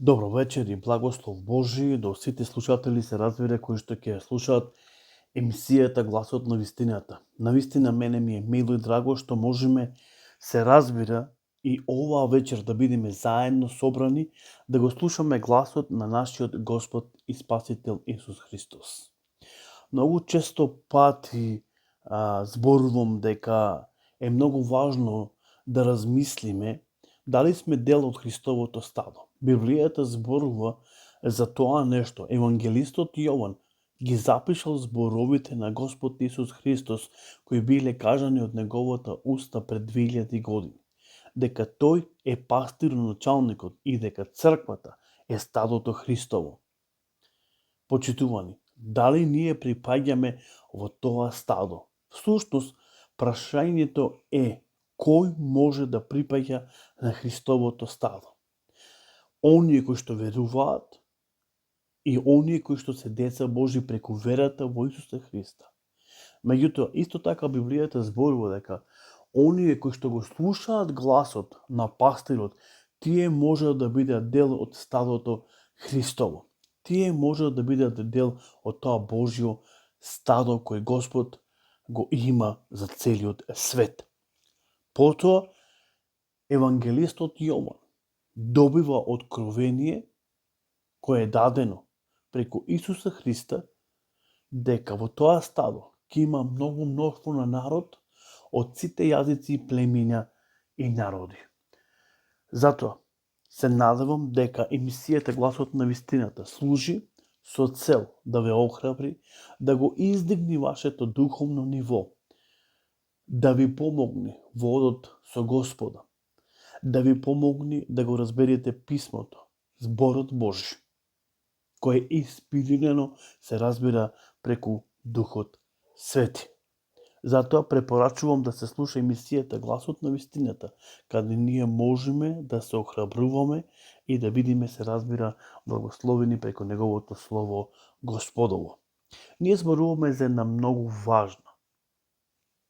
Добро вечер и благослов Божи до сите слушатели се разбира кои што ќе слушаат емисијата Гласот на вистината. Навистина мене ми е мило и драго што можеме се разбира и оваа вечер да бидеме заедно собрани да го слушаме гласот на нашиот Господ и Спасител Исус Христос. Многу често пати зборувам дека е многу важно да размислиме дали сме дел од Христовото стадо. Библијата зборува за тоа нешто. Евангелистот Јован ги запишал зборовите на Господ Исус Христос кои биле кажани од неговата уста пред 2000 години. Дека тој е пастир-началникот и дека црквата е стадото Христово. Почитувани, дали ние припаѓаме во тоа стадо? Всушност, прашањето е кој може да припаѓа на Христовото стадо? Оние кои што веруваат и оние кои што се деца Божи преку верата во Исуса Христа. Меѓутоа, исто така Библијата зборува дека оние кои што го слушаат гласот на пастирот, тие можат да бидат дел од стадото Христово. Тие можат да бидат дел од тоа Божјо стадо кој Господ го има за целиот свет. Потоа, евангелистот Јован добива откровение кое е дадено преку Исуса Христа дека во тоа стадо ќе има многу мноштво на народ од сите јазици, племиња и народи. Затоа се надевам дека емисијата Гласот на вистината служи со цел да ве охрабри, да го издигни вашето духовно ниво, да ви помогне во одот со Господа, да ви помогне да го разберете писмото, зборот Божи, кој е инспирирано се разбира преку Духот Свети. Затоа препорачувам да се слуша емисијата Гласот на вистината, каде ние можеме да се охрабруваме и да бидеме се разбира благословени преку неговото слово Господово. Ние зборуваме за една многу важна,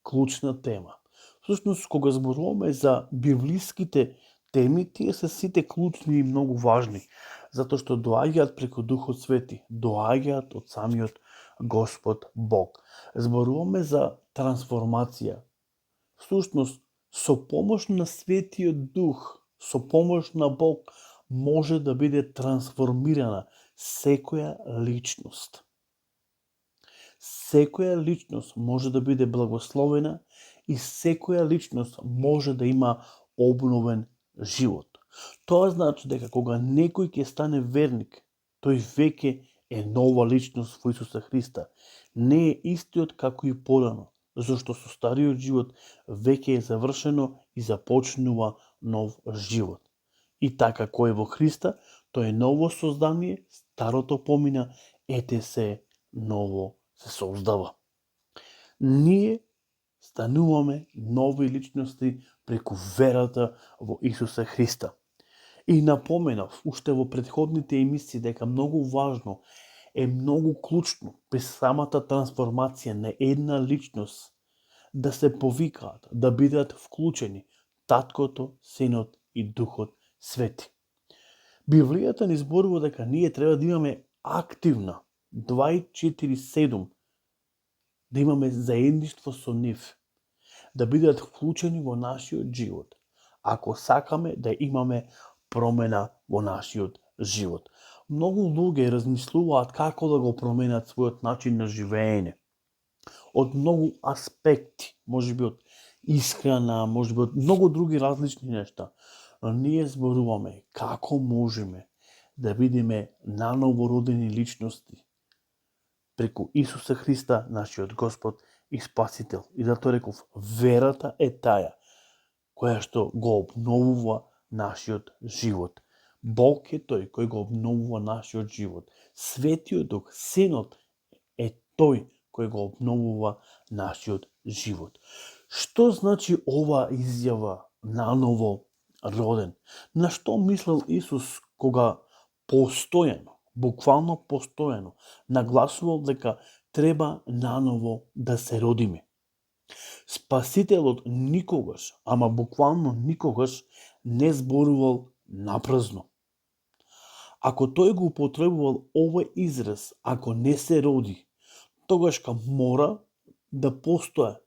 клучна тема. Всушност, кога зборуваме за библиските теми, тие се сите клучни и многу важни, затоа што доаѓаат преку Духот Свети, доаѓаат од самиот Господ Бог. Зборуваме за трансформација. Всушност, со помош на Светиот Дух, со помош на Бог, може да биде трансформирана секоја личност. Секоја личност може да биде благословена и секоја личност може да има обновен живот. Тоа значи дека кога некој ќе стане верник, тој веќе е нова личност во Исуса Христа. Не е истиот како и порано, зашто со стариот живот веќе е завршено и започнува нов живот. И така кој е во Христа, тој е ново создание, старото помина, ете се ново се создава. Ние стануваме нови личности преку верата во Исуса Христа. И напоменав уште во претходните емисии дека многу важно е многу клучно при самата трансформација на една личност да се повикаат, да бидат вклучени Таткото, Синот и Духот Свети. Библијата ни зборува дека ние треба да имаме активна 24/7, да имаме заедништво со нив, да бидат вклучени во нашиот живот, ако сакаме да имаме промена во нашиот живот. Многу луѓе размислуваат како да го променат својот начин на живеење. Од многу аспекти, можеби од исхрана, можеби од многу други различни нешта. Но ние зборуваме како можеме да бидеме наново родени личности преку Исуса Христа, нашиот Господ и Спасител. И затоа реков, верата е таа која што го обновува нашиот живот. Бог е тој кој го обновува нашиот живот. Светиот Дух, Синот е тој кој го обновува нашиот живот. Што значи ова изјава наново роден? На што мислел Исус кога постојано, буквално постојано, нагласувал дека треба наново да се родиме? Спасителот никогаш, ама буквално никогаш, не зборувал напразно. Ако тој го употребувал овој израз, ако не се роди, тогаш мора да постоја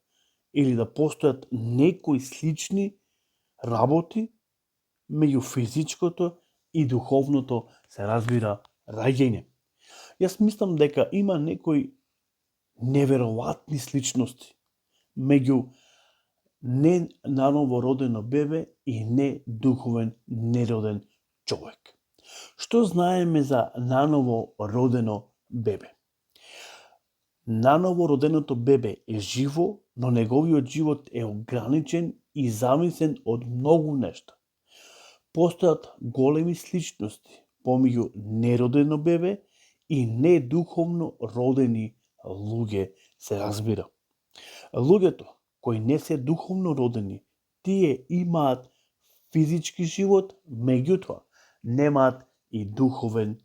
или да постојат некои слични работи меѓу физичкото и духовното, се разбира, раѓање. Јас мислам дека има некои неверојатни сличности меѓу не наново родено бебе и не духовен нероден човек. Што знаеме за наново родено бебе? Наново роденото бебе е живо, но неговиот живот е ограничен и зависен од многу нешта. Постојат големи сличности помеѓу неродено бебе и недуховно родени луѓе, се разбира. Луѓето кои не се духовно родени, тие имаат физички живот, меѓутоа немаат и духовен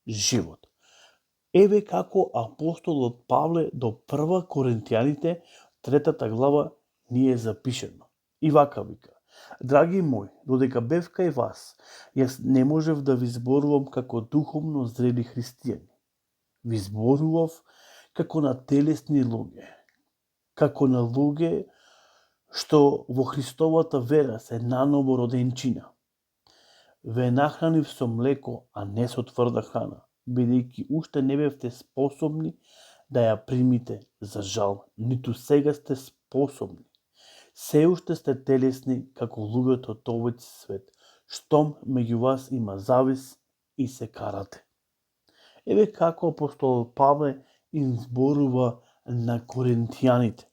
живот. Еве како апостолот Павле до 1 Коринтијаните, 3 глава, ни е запишено. И вака вика: Драги мои, додека бев кај вас, јас не можев да ви зборувам како духовно зрели христијани. Ви зборував како на телесни луѓе, како на луѓе што во Христовата вера се наново роденчина. Ве нахранив со млеко, а не со тврда храна, бидејќи уште не бевте способни да ја примите, за жал, ниту сега сте способни. Се уште сте телесни како луѓето од овој свет, штом меѓу вас има завис и се карате. Еве како апостол Павле им зборува на коринтијаните.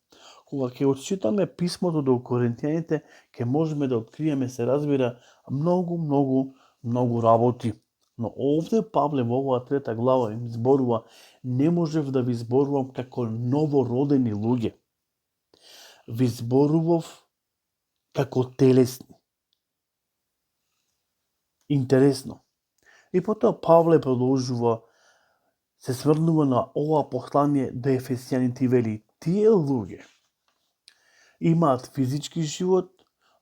Кога ќе отчитаме писмото до коринтијаните, ќе можеме да откриеме, се разбира, многу работи. Но овде Павле во оваа 3 глава им зборува: не можев да ви зборувам како новородени луѓе. Ви зборував како телесни. Интересно. И потоа Павле продолжува, се сврнува на ова послание до Ефесијаните и вели: тие луѓе имаат физички живот,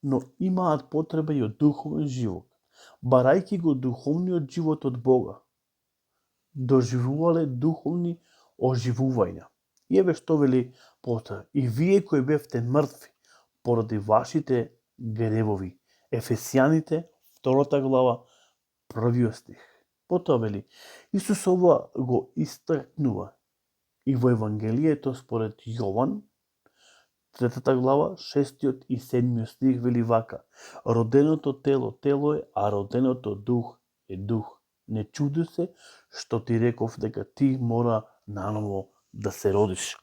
но имаат потреба и од духовен живот. Барајќи го духовниот живот од Бога, доживувале духовни оживувања. И еве што вели потоа: и вие кои бевте мртви поради вашите гревови. Ефесијаните, 2 глава, 1 стих. Потоа вели: Исус ова го истакнува и во Евангелието според Јован, 3 глава, 6 и 7 стих, вели вака: роденото тело тело е, а роденото дух е дух. Не чуди се што ти реков дека ти мора наново да се родиш.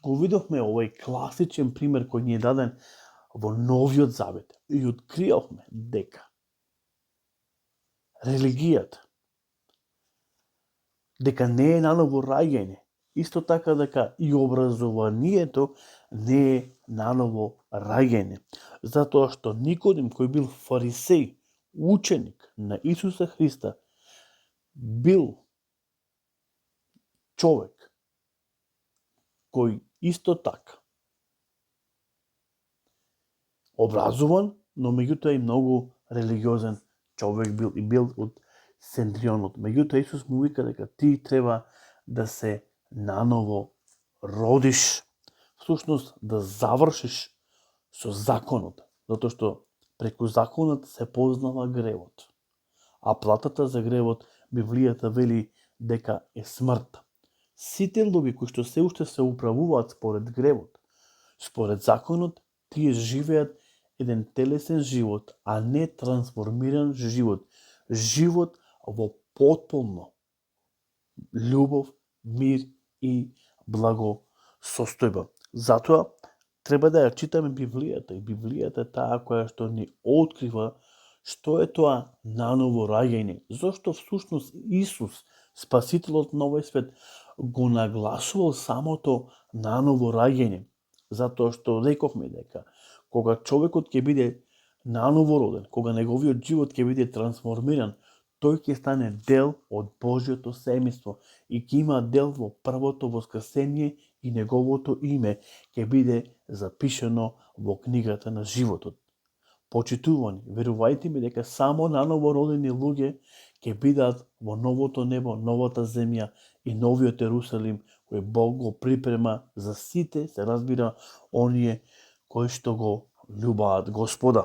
Го видовме овој класичен пример кој ни е даден во Новиот Завет и откриовме дека религијата, дека не е наново раѓање, исто така дека и образованието не е наново раѓање, затоа што Никодим, кој бил фарисеј, ученик на Исуса Христа, бил човек кој исто така образован, но меѓутоа и многу религиозен човек бил и бил од Сендрионот. Меѓутоа Исус му вика дека ти треба да се наново родиш, всушност да завршиш со законот, затоа што преку законот се познава гревот. А платата за гревот, Библијата вели дека е смрт. Сите луѓе кои што се уште се управуваат според гревот, според законот, тие живеат еден телесен живот, а не трансформиран живот. Живот во потполно љубов, мир и благосостојба. Затоа треба да ја читаме Библијата, и Библијата е таа која што ни открива што е тоа наново раѓање. Зошто всушност Исус, Спасителот на овој свет, го нагласувал самото наново раѓање, затоа што рековме дека кога човекот ќе биде наново роден, кога неговиот живот ќе биде трансформиран, тој ќе стане дел од Божјото семејство и ќе има дел во првото воскресение и неговото име ќе биде запишено во книгата на животот. Почитувани, верувајте ми дека само наново родени луѓе ќе бидат во новото небо, новата земја и новиот Ерусалим кој Бог го припрема за сите, се разбира, оние кои што го љубаат Господа.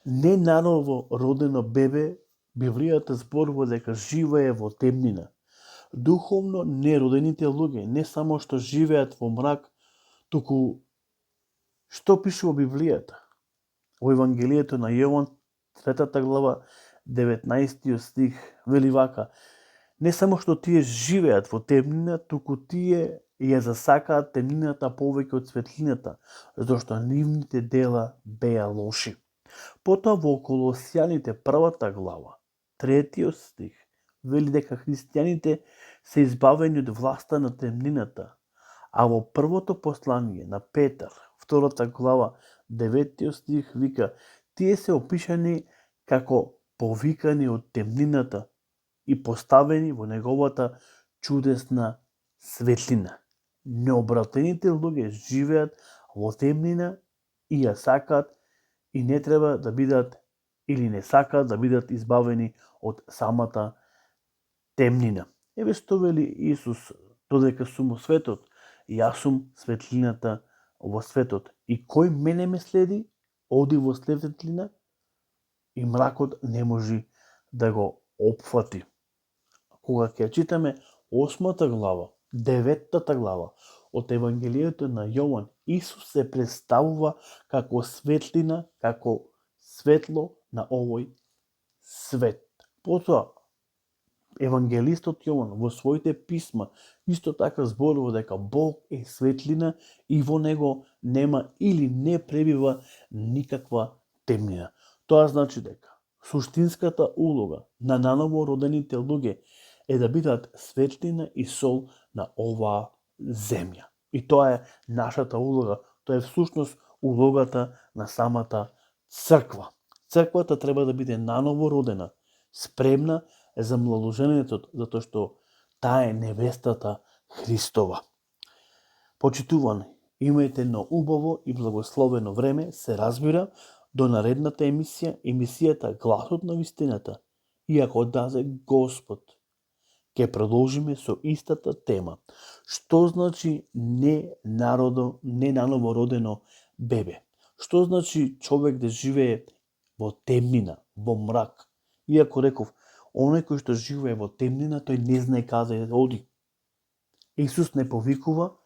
Не наново родено бебе, Библијата зборува дека живее во темнина. Духовно неродените луѓе не само што живеат во мрак, туку што пише во Библијата? Во Евангелието на Јован, 3 глава, 19 стих, вели вака: не само што тие живеат во темнина, туку тие ја засакаат темнината повеќе од светлината, зашто нивните дела беа лоши. Потоа во Колосјаните 1 глава, 3 стих, вели дека христијаните се избавени од власта на темнината, а во првото послание на Петар, 2 глава, 9 стих, вика: тие се опишани како повикани од темнината и поставени во неговата чудесна светлина. Необратените луѓе живеат во темнина и ја сакаат и не треба да бидат или не сакаат да бидат избавени од самата темнина. Еве што вели Исус: додека сум во светот, јас сум светлината во светот. И кој мене ме следи, оди во светлина и мракот не може да го опфати. Кога ќе читаме 8 глава, 9 глава од Евангелието на Јован, Исус се представува како светлина, како светло на овој свет. Потоа, евангелистот Јован во своите писма исто така зборува дека Бог е светлина и во него нема или не пребива никаква темнина. Тоа значи дека суштинската улога на наново родените луѓе е да бидат светлина и сол на оваа земја. И тоа е нашата улога, тоа е всушност улогата на самата црква. Црквата треба да биде наново родена, спремна за младоженецот, затоа што таа е невестата Христова. Почитувани, имајте едно убаво и благословено време, се разбира, до наредната емисијата Гласот на вистината. И ако даде Господ, ќе продолжиме со истата тема. Што значи не наново родено бебе? Што значи човек да живее во темнина, во мрак? Иако реков, оној кој што живее во темнина, тој не знае каде да оди. Исус не повикува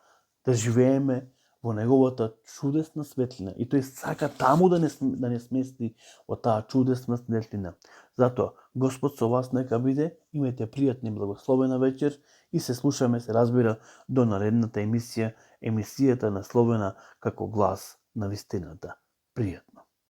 да живееме во неговата чудесна светлина и тој сака таму да не смести во таа чудесна светлина. Затоа, Господ со вас нека биде, имајте пријатна и благословена вечер и се слушаме, се разбира, до наредната емисијата насловена како Глас на вистината. Пријатно.